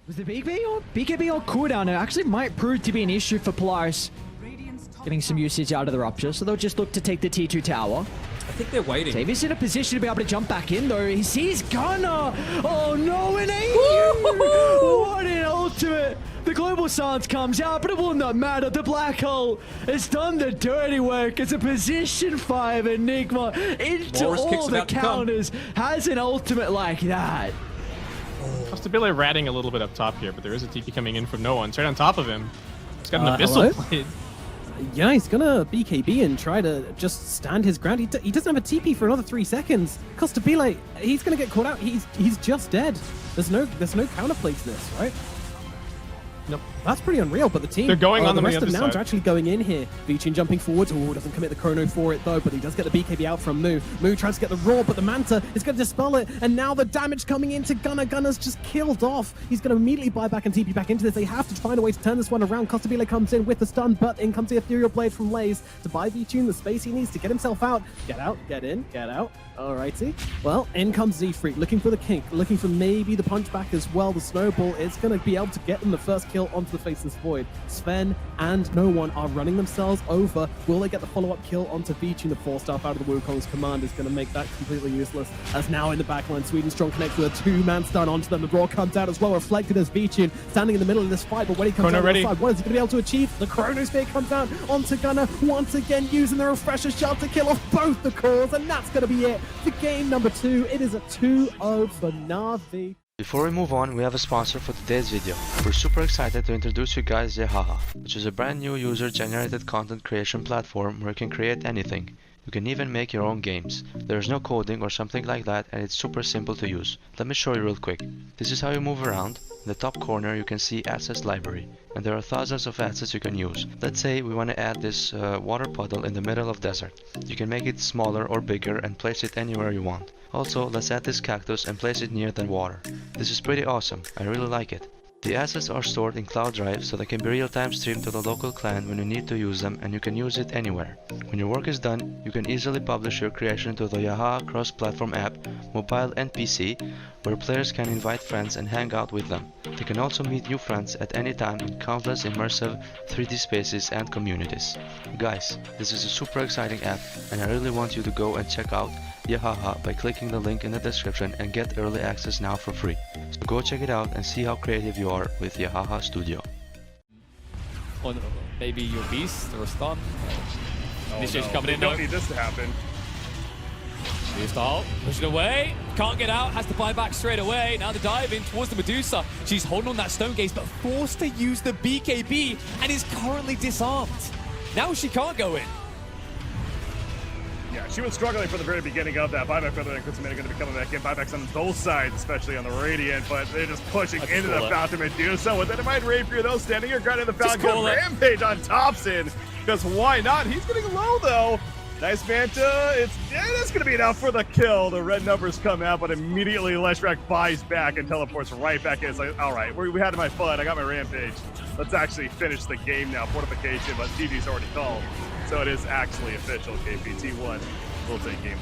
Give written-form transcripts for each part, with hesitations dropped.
Was the BKB on cooldown? It actually might prove to be an issue for Polaris. Getting some usage out of the Rupture, so they'll just look to take the T2 tower. I think they're waiting. Xavier's in a position to be able to jump back in, though. He sees Gunner. Oh, no, an AU! What an ultimate. The Global Silence comes out, but it will not matter. The Black Hole has done the dirty work. It's a position 5 Enigma into all the counters. Has an ultimate like that. Costabile ratting a little bit up top here, but there is a TP coming in from no one. Straight on top of him. He's got an Abyssal Blade. Yeah, he's gonna BKB and try to just stand his ground. He doesn't have a TP for another 3 seconds. Costabile, he's gonna get caught out. He's just dead. There's no counterplay to this, right? Nope. That's pretty unreal, but the team... They're going on the the rest other of Nouns side. are actually going in here. Vichin jumping forwards. Oh, doesn't commit the chrono for it, though, but he does get the BKB out from Moo. Moo tries to get the Roar, but the Manta is going to dispel it, and now the damage coming into Gunner. Gunner's just killed off. He's going to immediately buy back and TP back into this. They have to find a way to turn this one around. Costabile comes in with the stun, but in comes the Ethereal Blade from Laze to buy Vichin the space he needs to get himself out. Get out, get in, get out. Alrighty. Well, in comes Z-Freak, looking for the kink, looking for maybe the punchback as well. The snowball is going to be able to get them the first kill onto the Faceless Void. Sven and no one are running themselves over. Will they get the follow-up kill onto Vichin? The 4-star out of the Wukong's command is going to make that completely useless. As now in the backline, Sweden Strong connects with a 2-man stun onto them. The Roar comes out as well, reflected as Vichin standing in the middle of this fight. But when he comes out on the side, what is he going to be able to achieve? The Chronosphere comes out onto Gunner, once again using the Refresher Shell to kill off both the cores, and that's going to be it for game number 2. It is a 2-0 for Na'Vi. Before we move on, we have a sponsor for today's video. We're super excited to introduce you guys Yahaha, which is a brand new user-generated content creation platform where you can create anything. You can even make your own games. There's no coding or something like that, and it's super simple to use. Let me show you real quick. This is how you move around. In the top corner you can see Assets Library, and there are thousands of assets you can use. Let's say we want to add this water puddle in the middle of desert. You can make it smaller or bigger and place it anywhere you want. Also, let's add this cactus and place it near the water. This is pretty awesome. I really like it. The assets are stored in cloud drive, so they can be real-time streamed to the local clan when you need to use them, and you can use it anywhere. When your work is done, you can easily publish your creation to the Yahaha cross-platform app, mobile and PC, where players can invite friends and hang out with them. They can also meet new friends at any time in countless immersive 3D spaces and communities. Guys, this is a super exciting app, and I really want you to go and check out Yahaha by clicking the link in the description and get early access now for free. So go check it out and see how creative you are with Yahaha Studio. Or maybe your beast or stun. Initiation coming in. Don't need this to happen. Beast ult, push it away. Can't get out, has to buy back straight away. Now the dive in towards the Medusa. She's holding on that stone gaze, but forced to use the BKB and is currently disarmed. Now she can't go in. Yeah, she was struggling from the very beginning of that. Buyback further than Kusamina going to be coming back in. Buybacks on both sides, especially on the Radiant, but they're just pushing into the Fountain Medusa. With it, it might Rapier though, standing here, grounding the Fountain. Good Rampage on Thompson, because why not? He's getting low though. Nice Manta. That's going to be enough for the kill. The red numbers come out, but immediately Leshrac buys back and teleports right back in. It's like, all right, we had my fun. I got my Rampage. Let's actually finish the game now. Fortification, but TV's already called. So it is actually official, KP. T1 will take game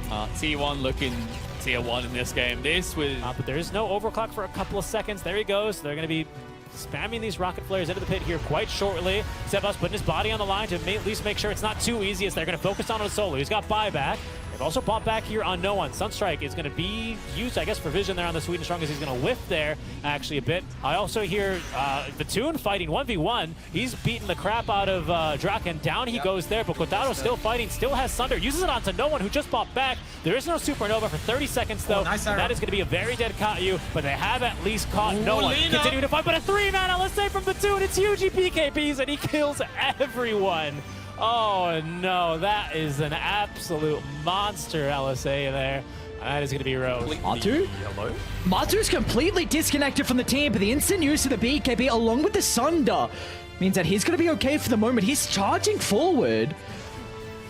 1. T1 looking tier 1 in this game. This was... but there is no overclock for a couple of seconds. There he goes. They're going to be spamming these rocket flares into the pit here quite shortly. Sebas putting his body on the line to at least make sure it's not too easy as they're going to focus on his solo. He's got buyback. They've also popped back here on no one. Sunstrike is going to be used, I guess, for vision there on the Sweden Strong as he's going to whiff there actually a bit. I also hear Vatoon fighting 1v1. He's beating the crap out of Draken. Down he goes there, but Kotaro still fighting, still has Sunder. Uses it onto no one who just popped back. There is no Supernova for 30 seconds though. Nice, that is going to be a very dead Kaiju, but they have at least caught no one. Continuing to fight, but a 3-man LSA from Vatoon. It's huge PKPs and he kills everyone. Oh no, that is an absolute monster LSA there. That is going to be Rose. Matu's completely disconnected from the team, but the instant use of the BKB along with the Sunder means that he's going to be okay for the moment. He's charging forward.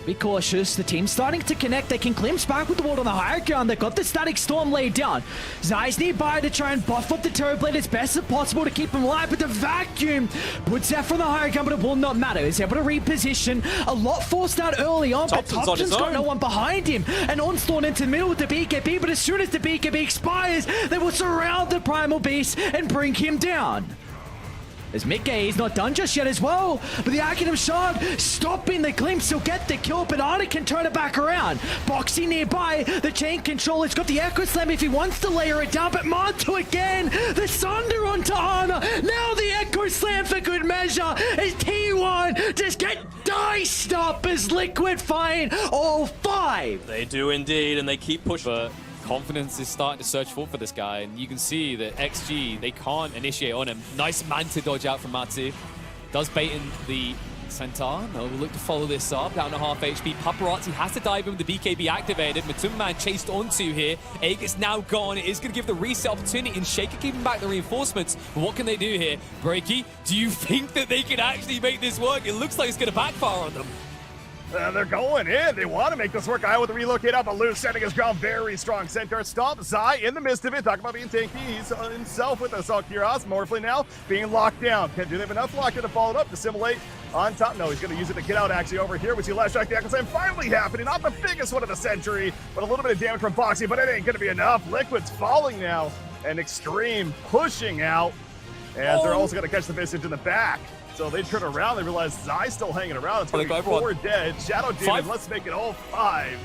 Be cautious. The team's starting to connect. They can glimpse back with the ward on the higher ground. They've got the Static Storm laid down. Zai's nearby to try and buff up the Terrorblade as best as possible to keep him alive, but the vacuum puts Zephyr on the higher ground, but it will not matter. He's able to reposition. A lot forced out early on, but Thompson's got no one behind him. And Onslaught into the middle with the BKB, but as soon as the BKB expires, they will surround the Primal Beast and bring him down. As Mickey is not done just yet as well, but the Arcanum Shard stopping the glimpse. He'll get the kill, but Ana can turn it back around. Boxy nearby, the chain control. He's got the Echo Slam if he wants to layer it down, but Manto again, the Sunder onto Ana. Now the Echo Slam for good measure as T1 just get diced up as Liquid find all 5. They do indeed, and they keep pushing. But confidence is starting to search for this guy, and you can see that XG, they can't initiate on him. Nice Manta dodge out from Matsu. Does bait in the Centaur. No, we'll look to follow this up. Down to half HP. Paparazzi has to dive in with the BKB activated. Matumman chased onto here. Aegis now gone. It is going to give the reset opportunity, and Shaker keeping back the reinforcements. But what can they do here? Breaky, do you think that they can actually make this work? It looks like it's going to backfire on them. They're going in. They want to make this work. Iowa with the relocate out, but Lou setting his ground. Very strong center. Stomp. Zai in the midst of it. Talking about being tanky. He's himself with Assault Kiros. Morphling now being locked down. Do they have enough lock to follow it up? Dissimulate on top. No, he's going to use it to get out actually over here. We see last strike the Echo Slam finally happening. Not the biggest one of the century, but a little bit of damage from Boxy, but it ain't going to be enough. Liquid's falling now. And Extreme pushing out. And they're also going to catch the Visage in the back. So they turn around, they realize Zai's still hanging around. It's going to be 4 dead. Shadow Demon, let's make it all 5.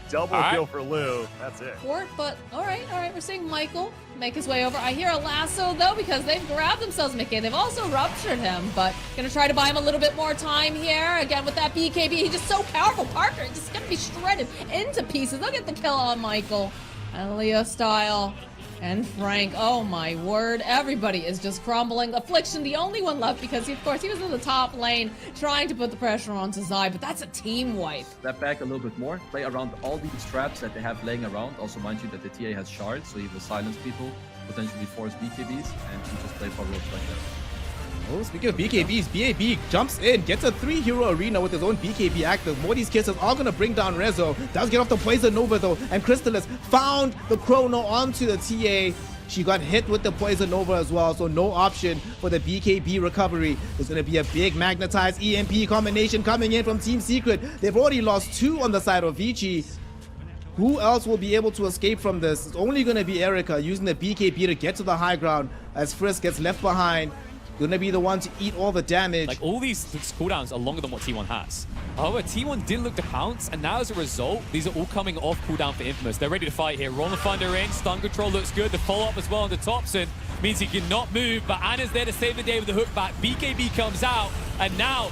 Double kill for Lou. That's it. But all right. We're seeing Michael make his way over. I hear a lasso, though, because they've grabbed themselves Mickey. They've also ruptured him, but going to try to buy him a little bit more time here. Again, with that BKB, he's just so powerful. Parker just going to be shredded into pieces. Look at the kill on Michael. And Leo style. And Frank, oh my word, everybody is just crumbling. Affliction, the only one left because, of course, he was in the top lane trying to put the pressure onto Zai, but that's a team wipe. Step back a little bit more, play around all these traps that they have laying around. Also, mind you that the TA has shards, so he will silence people, potentially force BKBs, and you just play for ropes like that. Oh, speaking of BKBs, BAB jumps in, gets a 3-hero arena with his own BKB active. Morty's kisses are going to bring down Rezo. Does get off the Poison Nova though, and Crystallis found the Chrono onto the TA. She got hit with the Poison Nova as well, so no option for the BKB recovery. There's going to be a big magnetized EMP combination coming in from Team Secret. They've already lost 2 on the side of Vici. Who else will be able to escape from this? It's only going to be Erica using the BKB to get to the high ground as Frisk gets left behind. Gonna be the one to eat all the damage. Like, all these cooldowns are longer than what T1 has. However, T1 did look to pounce, and now as a result, these are all coming off cooldown for Infamous. They're ready to fight here. Rolling Thunder in, stun control looks good. The follow-up as well on the Thompson means he cannot move, but Anna's there to save the day with the hook back. BKB comes out, and now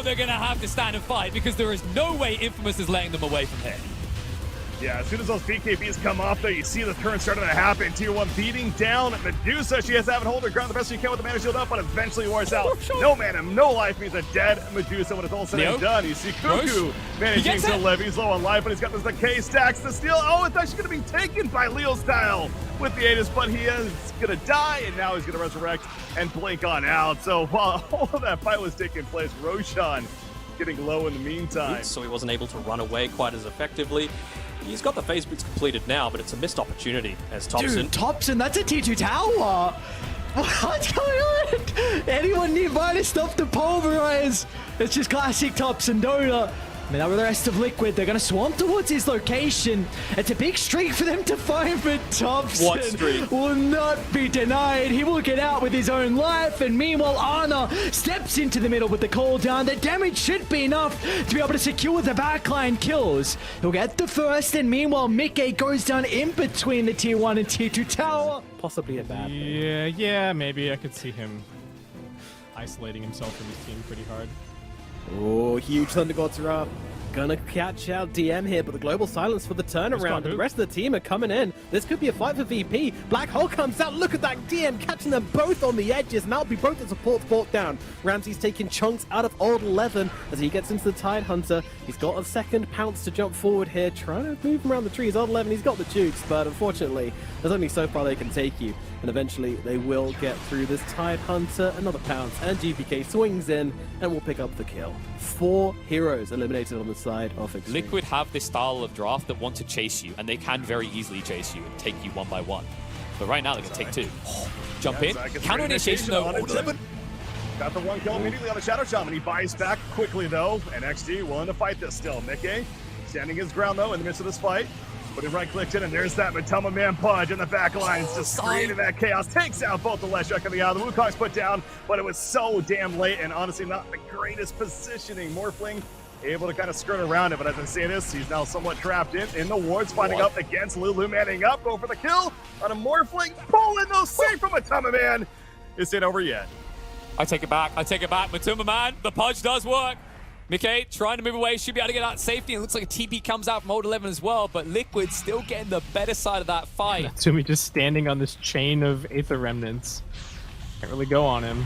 they're gonna have to stand and fight because there is no way Infamous is letting them away from here. Yeah, as soon as those BKBs come off there, you see the turn starting to happen. Tier 1 beating down Medusa. She has to have it hold her ground the best she can with the mana shield up, but eventually wears out. No mana, no life means a dead Medusa when it's all said and done. You see Cuckoo managing to live. He's low on life, but he's got this decay stacks to steal. Oh, it's actually going to be taken by Leo Style with the Aegis, but he is going to die, and now he's going to resurrect and blink on out. So while all of that fight was taking place, Roshan getting low in the meantime. So he wasn't able to run away quite as effectively. He's got the phase boots completed now, but it's a missed opportunity as Thompson. Dude, Thompson, that's a T2 tower. What's going on? Anyone nearby to stop the pulverize? It's just classic Thompson Dota. I mean, now with the rest of Liquid, they're going to swarm towards his location. It's a big streak for them to find, but Thompson will not be denied. He will get out with his own life, and meanwhile, Ana steps into the middle with the cooldown. The damage should be enough to be able to secure the backline kills. He'll get the first, and meanwhile, Mickey goes down in between the Tier 1 and Tier 2 tower. Possibly a bad thing. Yeah, maybe I could see him isolating himself from his team pretty hard. Oh, huge Thunder Gods are up. Gonna catch out DM here, but the global silence for the turnaround. And the rest of the team are coming in. This could be a fight for VP. Black Hole comes out. Look at that DM catching them both on the edges. Now be both the support brought down. Ramsey's taking chunks out of Old 11 as he gets into the Tide Hunter. He's got a second pounce to jump forward here, trying to move him around the trees. Old 11, he's got the jukes, but unfortunately, there's only so far they can take you. And eventually, they will get through this Tide Hunter. Another pounce, and GPK swings in and will pick up the kill. kill. 4 heroes eliminated on the side of Extreme. Liquid have this style of draft that want to chase you, and they can very easily chase you and take you one by one. But right now, they're going to take 2. Jump in. Counter initiation, though. 11. Got the 1 kill immediately on the Shadow Shaman. He buys back quickly, though, and XG willing to fight this still. Mickey standing his ground, though, in the midst of this fight. But he right-clicked in, and there's that Matoma Man Pudge in the back lines, just creating that chaos. Takes out both the Leshek and the Out. The Wukong's put down, but it was so damn late, and honestly, not the greatest positioning. Morphling able to kind of skirt around it, but as I say this, he's now somewhat trapped in the wards, fighting up against Lulu, manning up, going for the kill on a Morphling. Pulling those safe from Matoma Man. Is it over yet? I take it back. Matuma Man, the Pudge does work. Mickey trying to move away, should be able to get out safety. It looks like a TP comes out from Old 11 as well, but Liquid still getting the better side of that fight. Natsumi just standing on this chain of Aether Remnants. Can't really go on him.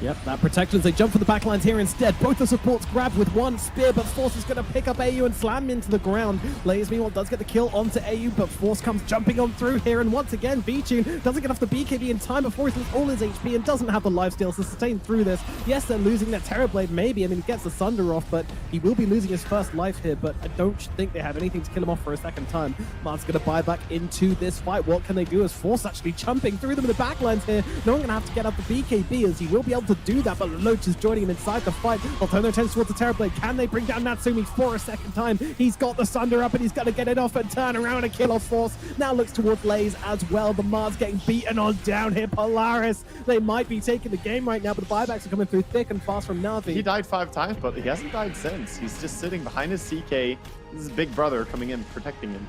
Yep, that protections. They jump for the backlines here instead. Both the supports grabbed with 1 spear, but Force is going to pick up AU and slam him into the ground. Blaze, meanwhile, does get the kill onto AU, but Force comes jumping on through here, and once again, Vichun doesn't get off the BKB in time before he loses all his HP and doesn't have the lifesteal to sustain through this. Yes, they're losing their Terrorblade, maybe. I mean, he gets the Sunder off, but he will be losing his first life here, but I don't think they have anything to kill him off for a second time. Mart's going to buy back into this fight. What can they do as Force actually jumping through them in the backlines here? No one going to have to get up the BKB as he will be able to do that, but Loach is joining him inside the fight. They'll turn their attention towards the Terrorblade. Can they bring down Natsumi for a second time? He's got the Sunder up and he's got to get it off and turn around and kill off Force. Now looks towards Laze as well. The Mars getting beaten on down here. Polaris, they might be taking the game right now, but the buybacks are coming through thick and fast from Na'Vi. He died 5 times, but he hasn't died since. He's just sitting behind his CK. This is big brother coming in, protecting him.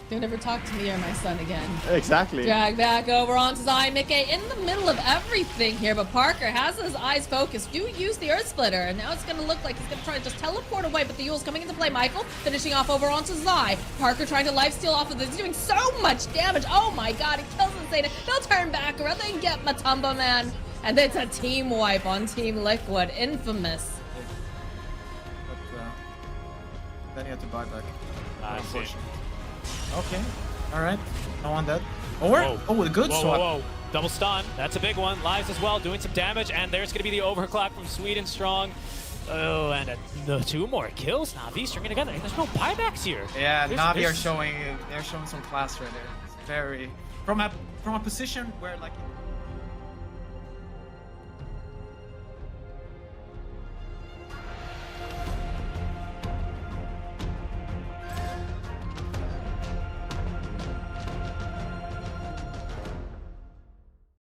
Don't ever talk to me or my son again. Exactly. Drag back over onto Zai. Mickey in the middle of everything here, but Parker has his eyes focused. Do use the Earth Splitter, and now it's going to look like he's going to try to just teleport away, but the Yule's coming into play. Michael finishing off over onto Zai. Parker trying to lifesteal off of this. He's doing so much damage. Oh my god, he kills Insane. They'll turn back around. They get Matumba Man. And it's a team wipe on Team Liquid. Infamous. But, then you have to buy back. Unfortunately. Okay. Alright. No one dead. Or, a good swap. Whoa. Double stun. That's a big one. Lives as well, doing some damage. And there's going to be the overclock from Sweden Strong. Oh, and the 2 more kills. Na'Vi stringing together. There's no buybacks here. Yeah, Na'Vi are showing some class right there. It's very from a position where like